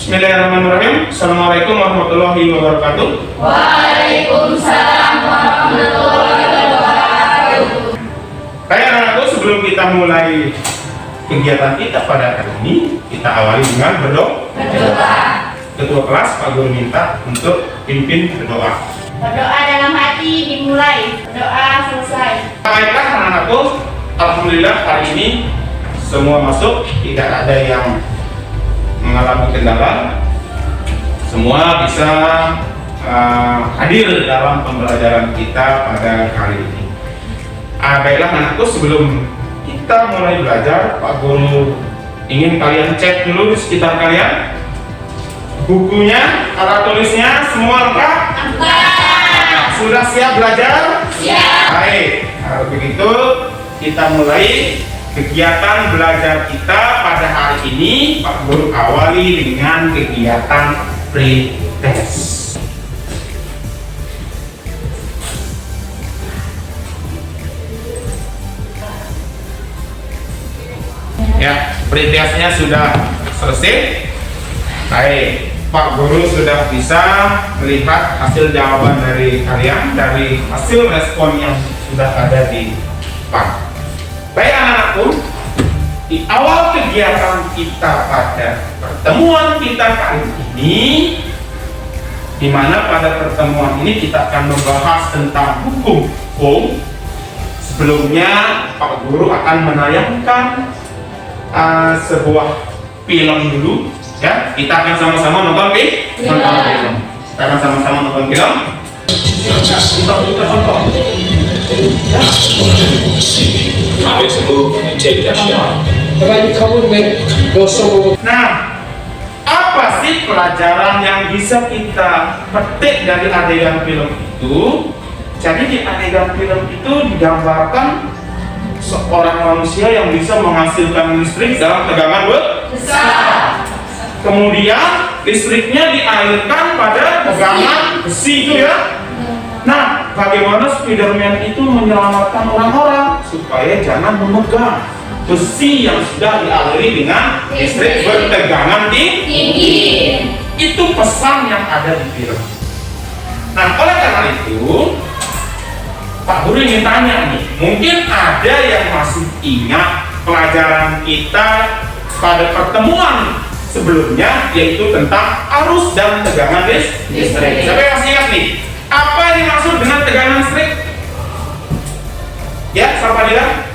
Bismillahirrahmanirrahim. Assalamualaikum warahmatullahi wabarakatuh. Waalaikumsalam warahmatullahi wabarakatuh. Baik anak-anakku, sebelum kita mulai kegiatan kita pada hari ini, kita awali dengan berdoa. Ketua kelas Pak Guru minta untuk pimpin berdoa. Berdoa dalam hati dimulai, berdoa selesai. Baiklah anak-anakku, alhamdulillah hari ini semua masuk, tidak ada yang mengalami kendala. Semua bisa hadir dalam pembelajaran kita pada hari ini. Baiklah anakku, sebelum kita mulai belajar, Pak Guru ingin kalian cek dulu di sekitar kalian. Bukunya, alat tulisnya, semua lengkap? Sudah siap belajar? Siap. Baik, kalau begitu kita mulai kegiatan belajar kita pada hari ini. Pak Guru awali dengan kegiatan pretest. Ya, pretestnya sudah selesai. Baik, Pak Guru sudah bisa melihat hasil jawaban dari kalian, dari hasil respon yang sudah ada di Pak. Baik anak-anakku, di awal kegiatan kita pada pertemuan kita kali ini, di mana pada pertemuan ini kita akan membahas tentang hukum. Sebelumnya Pak Guru akan menayangkan sebuah film dulu. Ya, kita akan sama-sama nonton film. Kita akan sama-sama nonton film. Kita tonton. Nah, apa sih pelajaran yang bisa kita petik dari adegan film itu? Jadi di adegan film itu digambarkan seorang manusia yang bisa menghasilkan listrik dalam tegangan besar. Kemudian listriknya dialirkan pada tegangan besi itu ya. Nah, bagaimana Spiderman itu menyelamatkan orang-orang supaya jangan memegang besi yang sudah dialiri dengan listrik bertegangan tinggi. Itu pesan yang ada di film. Nah, oleh karena itu Pak Guru ingin tanya nih, mungkin ada yang masih ingat pelajaran kita pada pertemuan sebelumnya, yaitu tentang arus dan tegangan listrik. Siapa yang masih ingat nih? Apa yang dimaksud dengan tegangan listrik? Ya, siapa dia?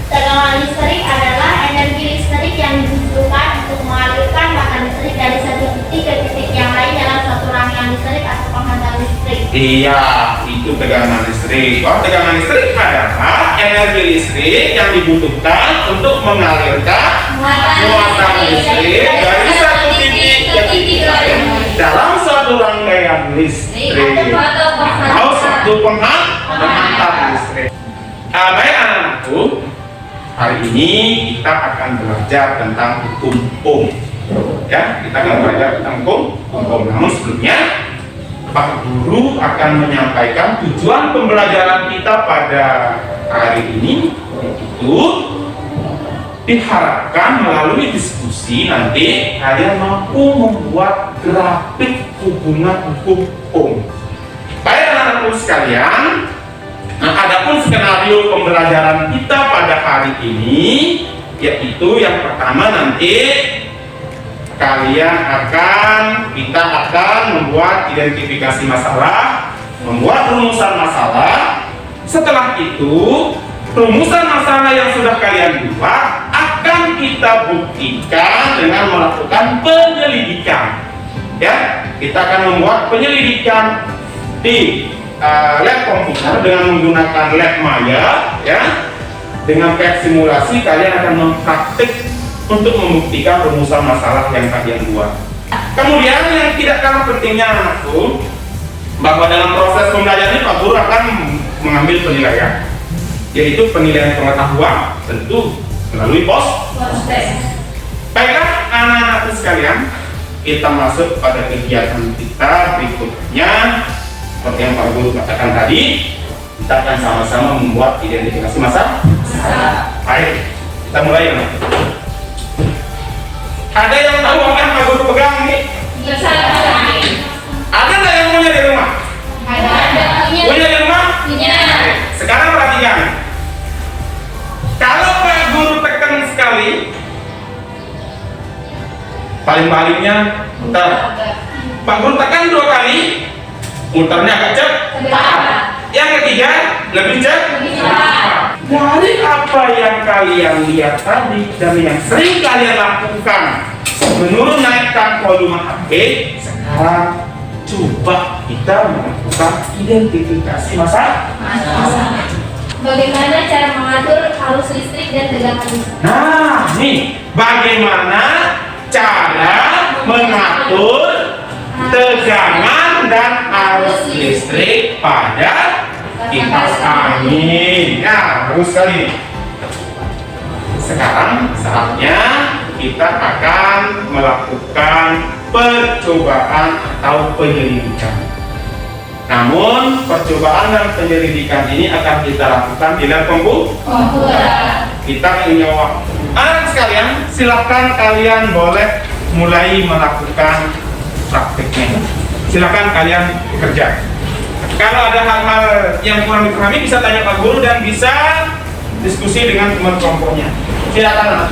Tegangan listrik adalah energi listrik yang dibutuhkan untuk mengalirkan mata listrik dari satu titik ke titik yang lain dalam satu rangkaian listrik atau penghantar listrik. Iya, itu tegangan listrik. Tegangan listrik adalah energi listrik yang dibutuhkan untuk mengalirkan muatan listrik dari satu titik ke titik lain dalam suatu rangkaian listrik atau satu penghantar listrik. Baik anak-anakku, hari ini kita akan belajar tentang hukum Ohm. Ya, kita akan belajar tentang hukum Ohm. Namun sebelumnya Pak Guru akan menyampaikan tujuan pembelajaran kita pada hari ini, yaitu diharapkan melalui diskusi nanti kalian mampu membuat grafik hubungan hukum Ohm. Baik anak-anakku sekalian, adapun skenario pembelajaran kita pada hari ini, yaitu yang pertama nanti kita akan membuat identifikasi masalah, membuat rumusan masalah. Setelah itu, rumusan masalah yang sudah kalian buat akan kita buktikan dengan melakukan penyelidikan. Ya, kita akan membuat penyelidikan di lab komputer dengan menggunakan lab maya. Ya, dengan pet simulasi kalian akan mempraktik untuk membuktikan rumusan masalah yang kalian buat. Kemudian yang tidak kalah pentingnya anakku, bahwa dalam proses pembelajaran ini Pak Guru akan mengambil penilaian, yaitu penilaian pengetahuan, tentu melalui pos-tes. Baiklah anak-anakku sekalian, kita masuk pada kegiatan kita berikutnya. Seperti yang Pak Guru katakan tadi, kita akan sama-sama membuat identifikasi masalah. Baik, kita mulai ya. Ada yang tahu apa yang Pak Guru pegang ini? Ada nggak yang punya di rumah? Punya di rumah? Oke, sekarang perhatikan. Kalau Pak Guru tekan sekali, paling-palingnya muter. Pak Guru tekan 2 kali, muternya agak cepat. Yang ketiga lebih cepat. Dari apa yang kalian lihat tadi dan yang sering kalian lakukan, menurun naikkan volume HP, sekarang coba kita melakukan identifikasi masalah. Bagaimana cara mengatur arus listrik dan tegangan listrik? Nah, nih bagaimana cara mengatur tegangan dan arus listrik pada kipas angin. Ya, bagus sekali. Sekarang saatnya kita akan melakukan percobaan atau penyelidikan. Namun percobaan dan penyelidikan ini akan kita lakukan di lab komputer. Kita punya waktu. Anak sekalian, silakan kalian boleh mulai melakukan prakteknya. Silakan kalian bekerja. Kalau ada hal-hal yang kurang dipahami bisa tanya Pak Guru dan bisa diskusi dengan teman kelompoknya. Silakan anak.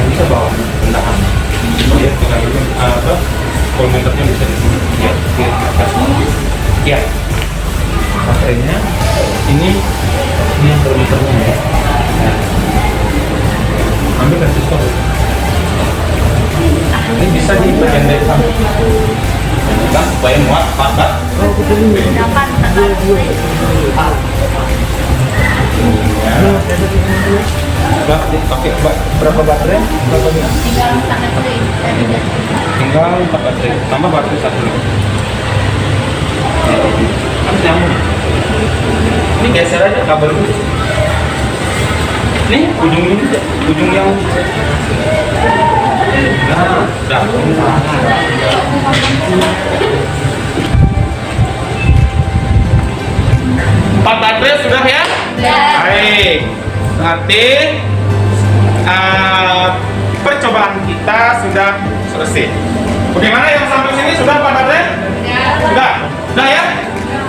Bisa bawa bendahan. Ya, apa? Komentarnya bisa ya, ya. Baterainya ini yang termometernya ya. Ambil resistor. Ini bisa di bagian depan. Kita supaya muat padat. Udah dipakai berapa baterai? Berapa nih? Tinggal 4 baterai. Tambah baterai 1 lagi. Harus nyambung. Ini geser aja kabel dulu. Nih ujung ini, ujung yang. Nah, udah. 4 baterai sudah ya? Baik. Berarti percobaan kita sudah selesai. Bagaimana yang sampai sini sudah Pak Baterai? Sudah? Sudah ya?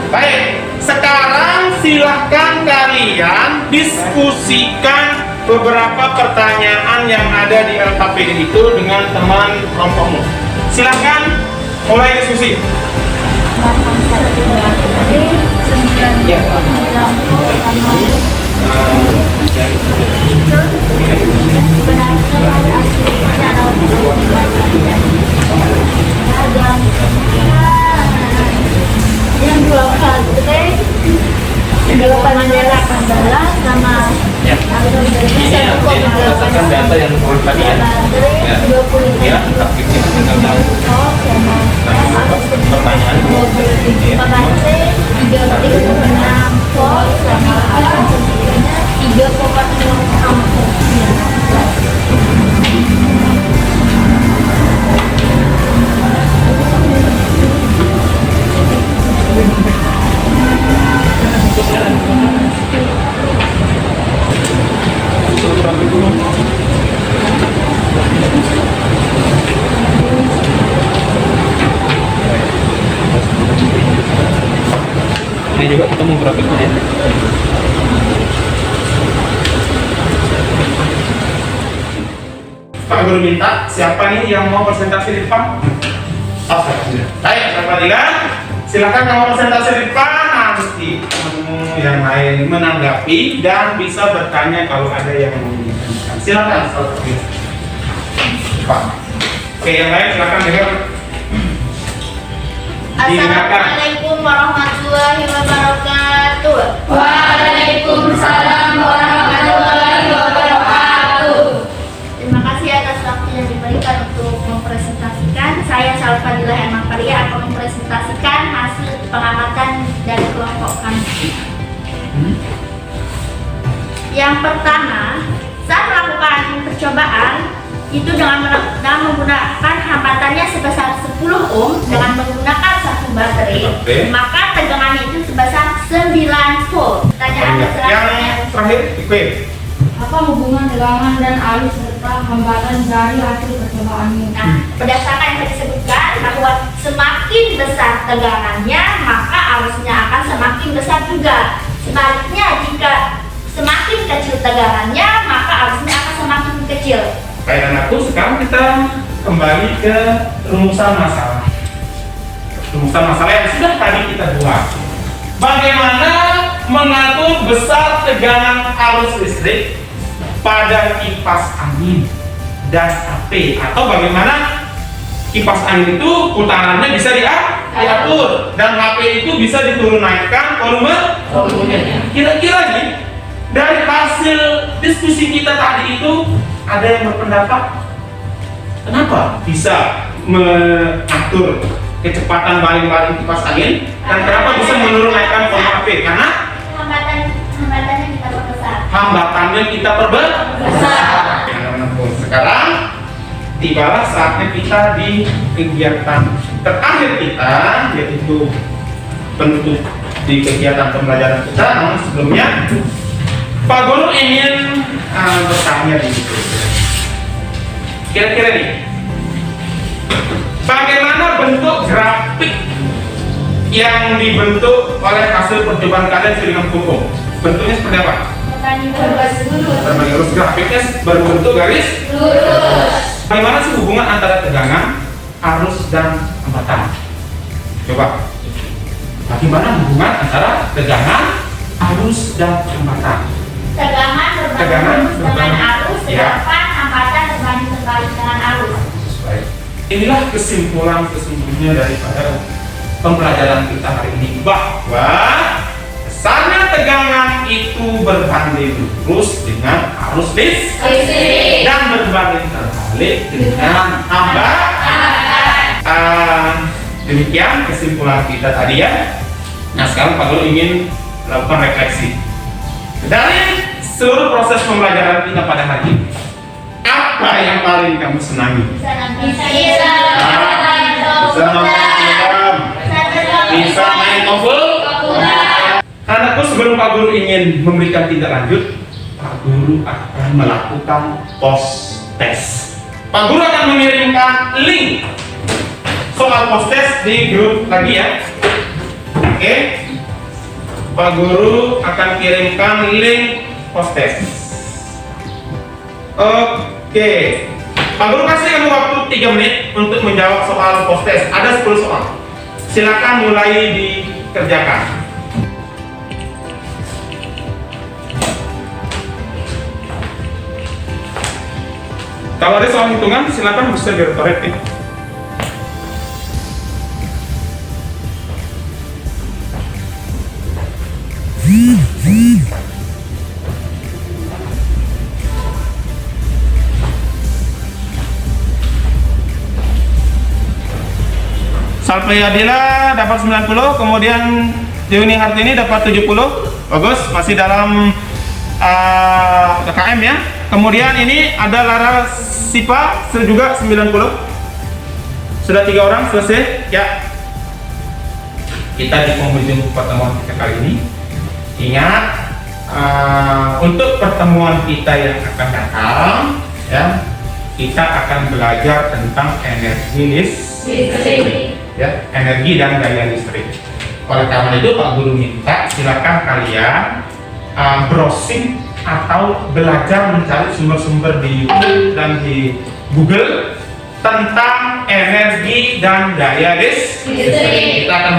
Baik. Sekarang silahkan kalian diskusikan beberapa pertanyaan yang ada di LKPD itu dengan teman kelompokmu. Silahkan mulai diskusi. Ya. Yang 2 baterai 18 sama Ya. Ini berdasarkan data yang turun tadi ya. Ya. Ya, aktifnya tinggal tahu. Pertanyaan. Ya. baterai 3,6 volt sama konsumsinya 3,6 ampere. Ini juga kita mau prakteknya. Pak Guru minta siapa nih yang mau presentasi di depan? Oh, baik, Pak Fadila, silakan kamu presentasi di depan. Nanti yang lain menanggapi dan bisa bertanya kalau ada yang mau ditanyakan. Silakan, Pak. Oke, yang lain silakan dengar. Assalamualaikum warahmatullahi wabarakatuh. Waalaikumsalam warahmatullahi wabarakatuh. Terima kasih atas waktu yang diberikan untuk mempresentasikan. Saya Salfadila Herman Faria akan mempresentasikan hasil pengamatan dari kelompok kami. Yang pertama, saat melakukan percobaan itu dengan menggunakan hambatannya sebesar 10 ohm dengan menggunakan satu baterai Oke. maka tegangannya itu sebesar 9 volt. Pertanyaan Yang selanjutnya, terakhir, Iqbal. Apa hubungan tegangan dan arus serta hambatan dari hasil percobaannya? nah, berdasarkan yang tadi disebutkan bahwa semakin besar tegangannya, maka arusnya akan semakin besar juga. Sebaliknya, jika semakin kecil tegangannya, maka arusnya akan semakin kecil. Baik anakku, sekarang kita kembali ke rumusan masalah. Rumusan masalah yang sudah tadi kita buat. Bagaimana mengatur besar tegangan arus listrik pada kipas angin dan HP, atau bagaimana kipas angin itu putarannya bisa diatur dan HP itu bisa diturun naikkan volumenya. Kira-kira nih, dari hasil diskusi kita tadi itu ada yang berpendapat kenapa bisa mengatur kecepatan baling-baling kipas angin dan kenapa bisa menurunkan volume HP? Karena hambatannya kita perbesar. hambatannya kita perbesar. Sekarang tibalah saatnya kita di kegiatan terakhir kita, yaitu penutup di kegiatan pembelajaran kita. Namun sebelumnya Pak Guru ingin bertanya di situ. Kira-kira nih, bagaimana bentuk grafik yang dibentuk oleh hasil percobaan kalian dengan pupuk? Bentuknya seperti apa? Berbagi lurus, grafiknya berbentuk garis lurus. Bagaimana sih hubungan antara tegangan, arus, dan hambatan? Coba. Bagaimana hubungan antara tegangan, arus, dan hambatan? Tegangan berbanding dengan arus, Ya. sedangkan hambatan berbanding terbalik dengan arus. Baik. Inilah kesimpulan sesungguhnya daripada pembelajaran kita hari ini, bahwa besarnya tegangan itu berbanding lurus dengan arus listrik dan berbanding terbalik dengan hambatan. Demikian kesimpulan kita tadi ya. Nah, sekarang Pak Guru ingin melakukan refleksi dari seluruh proses pembelajaran kita pada hari ini. Apa yang paling kamu senangi? Bisa nonton Bisa nonton film, bisa main novel. Anakku, sebelum Pak Guru ingin memberikan tindak lanjut, Pak Guru akan melakukan post test. Pak Guru akan mengirimkan link soal post test di grup lagi ya. Oke, Pak Guru akan kirimkan link post test. Oke, Pak Guru kasih kamu waktu 3 menit untuk menjawab soal post test. Ada 10 soal. Silakan mulai dikerjakan. Kalau ada soal hitungan, silakan bisa direktoret ya. Salpri Adila dapat 90, kemudian Yuni Hartini dapat 70. Bagus, masih dalam KKM ya. Kemudian ini ada Lara Sipa juga 90. Sudah 3 orang selesai ya. Kita di penghujung pertemuan kita kali ini. Ingat, untuk pertemuan kita yang akan datang ya, kita akan belajar tentang energi listrik ya, energi dan daya listrik. Oleh karena itu Pak Guru minta silakan kalian browsing atau belajar mencari sumber-sumber di YouTube dan di Google tentang energi dan daya listrik. Kita akan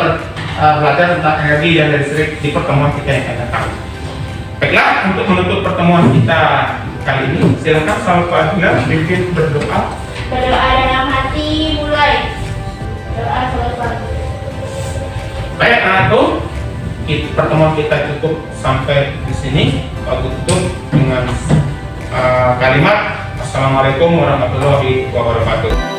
belajar tentang energi dan daya listrik di pertemuan kita yang akan datang. Baiklah, untuk menutup pertemuan kita kali ini, silakan Salva Adila bikin berdoa. Berdoa dalam hati, mulai. Doa selesai. Baik anakku, pertemuan kita cukup sampai di sini. Aku tutup dengan kalimat Assalamualaikum warahmatullahi wabarakatuh.